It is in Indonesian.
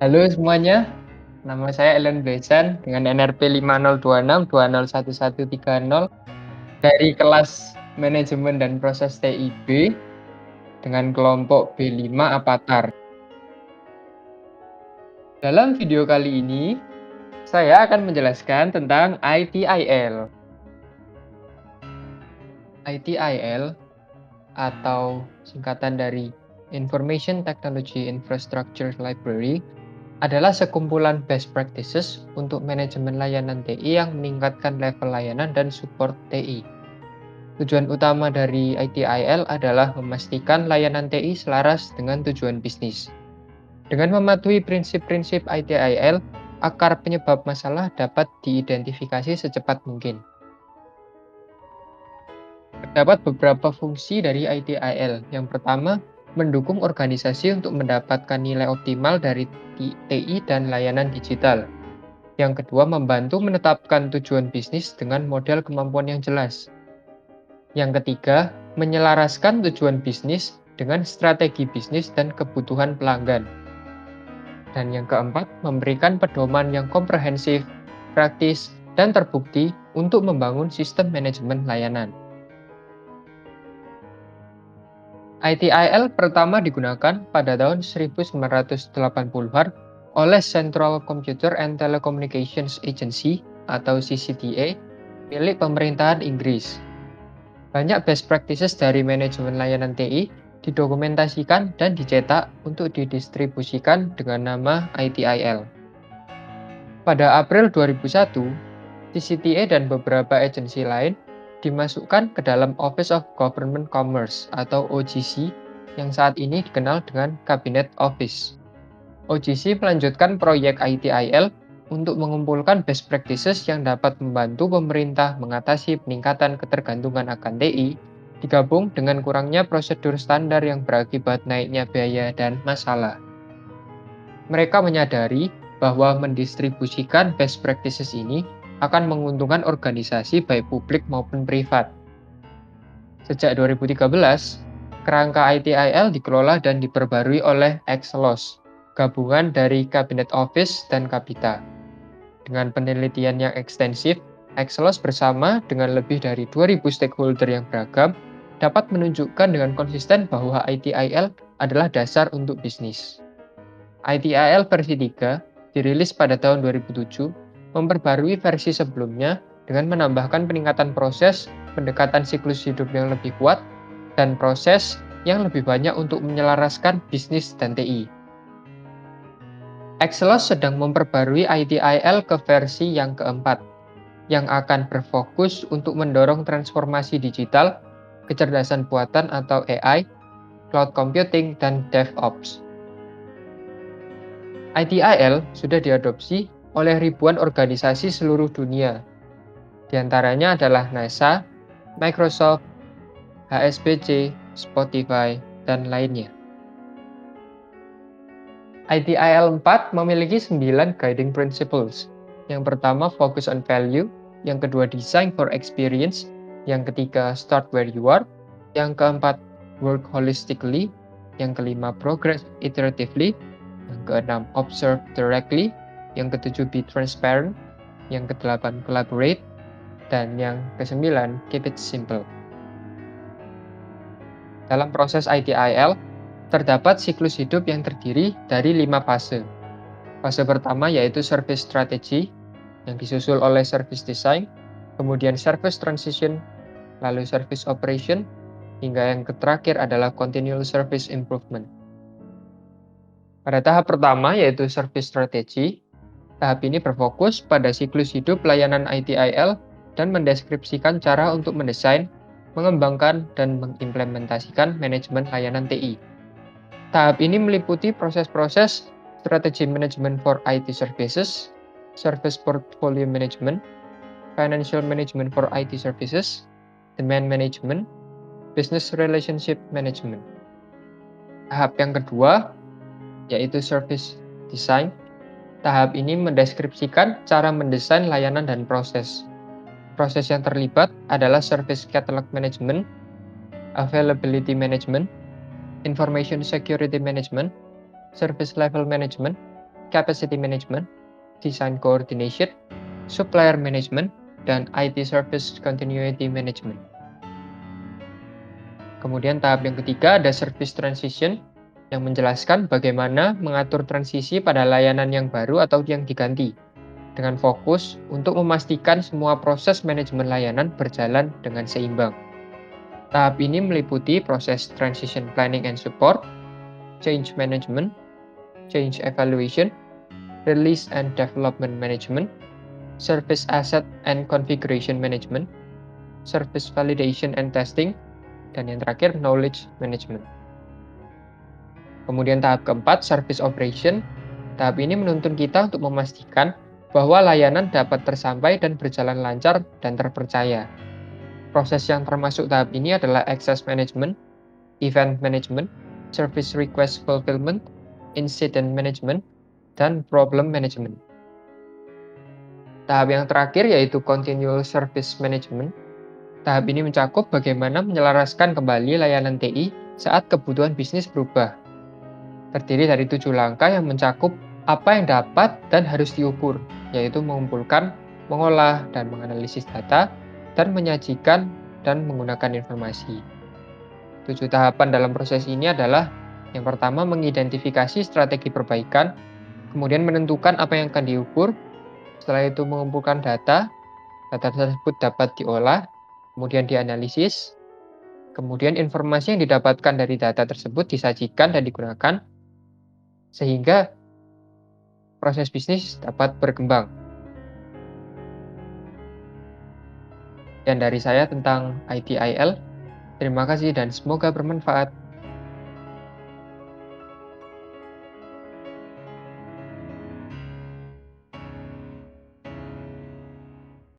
Halo semuanya, nama saya Ellen Besan dengan NRP 5026201130 dari kelas Manajemen dan Proses TIB dengan kelompok B5 Avatar. Dalam video kali ini, saya akan menjelaskan tentang ITIL. ITIL atau singkatan dari Information Technology Infrastructure Library adalah sekumpulan best practices untuk manajemen layanan TI yang meningkatkan level layanan dan support TI. Tujuan utama dari ITIL adalah memastikan layanan TI selaras dengan tujuan bisnis. Dengan mematuhi prinsip-prinsip ITIL, akar penyebab masalah dapat diidentifikasi secepat mungkin. Terdapat beberapa fungsi dari ITIL. Yang pertama, mendukung organisasi untuk mendapatkan nilai optimal dari TI dan layanan digital. Yang kedua, membantu menetapkan tujuan bisnis dengan model kemampuan yang jelas. Yang ketiga, menyelaraskan tujuan bisnis dengan strategi bisnis dan kebutuhan pelanggan. Dan yang keempat, memberikan pedoman yang komprehensif, praktis, dan terbukti untuk membangun sistem manajemen layanan. ITIL pertama digunakan pada tahun 1980-an oleh Central Computer and Telecommunications Agency atau CCTA milik pemerintahan Inggris. Banyak best practices dari manajemen layanan TI didokumentasikan dan dicetak untuk didistribusikan dengan nama ITIL. Pada April 2001, CCTA dan beberapa agensi lain dimasukkan ke dalam Office of Government Commerce atau OGC yang saat ini dikenal dengan Cabinet Office. OGC melanjutkan proyek ITIL untuk mengumpulkan best practices yang dapat membantu pemerintah mengatasi peningkatan ketergantungan akan TI, digabung dengan kurangnya prosedur standar yang berakibat naiknya biaya dan masalah. Mereka menyadari bahwa mendistribusikan best practices ini akan menguntungkan organisasi baik publik maupun privat. Sejak 2013, kerangka ITIL dikelola dan diperbarui oleh Exelos, gabungan dari Cabinet Office dan Kapita. Dengan penelitian yang ekstensif, Exelos bersama dengan lebih dari 2.000 stakeholder yang beragam dapat menunjukkan dengan konsisten bahwa ITIL adalah dasar untuk bisnis. ITIL versi 3 dirilis pada tahun 2007, memperbarui versi sebelumnya dengan menambahkan peningkatan proses, pendekatan siklus hidup yang lebih kuat, dan proses yang lebih banyak untuk menyelaraskan bisnis dan TI. Exelos sedang memperbarui ITIL ke versi yang keempat, yang akan berfokus untuk mendorong transformasi digital, kecerdasan buatan atau AI, cloud computing, dan DevOps. ITIL sudah diadopsi oleh ribuan organisasi seluruh dunia. Di antaranya adalah NASA, Microsoft, HSBC, Spotify, dan lainnya. ITIL 4 memiliki 9 guiding principles. Yang pertama, focus on value. Yang kedua, design for experience. Yang ketiga, start where you are. Yang keempat, work holistically. Yang kelima, progress iteratively. Yang keenam, observe directly. Yang ketujuh, be transparent. Yang kedelapan, collaborate. Dan yang kesembilan, keep it simple. Dalam proses ITIL, terdapat siklus hidup yang terdiri dari 5 fase. Fase pertama yaitu service strategy, yang disusul oleh service design, kemudian service transition, lalu service operation, hingga yang terakhir adalah continual service improvement. Pada tahap pertama yaitu service strategy, tahap ini berfokus pada siklus hidup layanan ITIL dan mendeskripsikan cara untuk mendesain, mengembangkan, dan mengimplementasikan manajemen layanan TI. Tahap ini meliputi proses-proses strategi management for IT services, service portfolio management, financial management for IT services, demand management, business relationship management. Tahap yang kedua yaitu service design. Tahap ini mendeskripsikan cara mendesain layanan dan proses. Proses yang terlibat adalah service catalog management, availability management, information security management, service level management, capacity management, design coordination, supplier management, dan IT service continuity management. Kemudian tahap yang ketiga ada service transition yang menjelaskan bagaimana mengatur transisi pada layanan yang baru atau yang diganti dengan fokus untuk memastikan semua proses manajemen layanan berjalan dengan seimbang. Tahap ini meliputi proses transition planning and support, change management, change evaluation, release and development management, service asset and configuration management, service validation and testing, dan yang terakhir knowledge management. Kemudian tahap keempat, service operation. Tahap ini menuntun kita untuk memastikan bahwa layanan dapat tersampai dan berjalan lancar dan terpercaya. Proses yang termasuk tahap ini adalah access management, event management, service request fulfillment, incident management, dan problem management. Tahap yang terakhir yaitu continual service management. Tahap ini mencakup bagaimana menyelaraskan kembali layanan TI saat kebutuhan bisnis berubah. Terdiri dari 7 langkah yang mencakup apa yang dapat dan harus diukur, yaitu mengumpulkan, mengolah, dan menganalisis data, dan menyajikan dan menggunakan informasi. 7 tahapan dalam proses ini adalah yang pertama mengidentifikasi strategi perbaikan, kemudian menentukan apa yang akan diukur, setelah itu mengumpulkan data tersebut dapat diolah, kemudian dianalisis, kemudian informasi yang didapatkan dari data tersebut disajikan dan digunakan, sehingga proses bisnis dapat berkembang. Dan dari saya tentang ITIL, terima kasih dan semoga bermanfaat.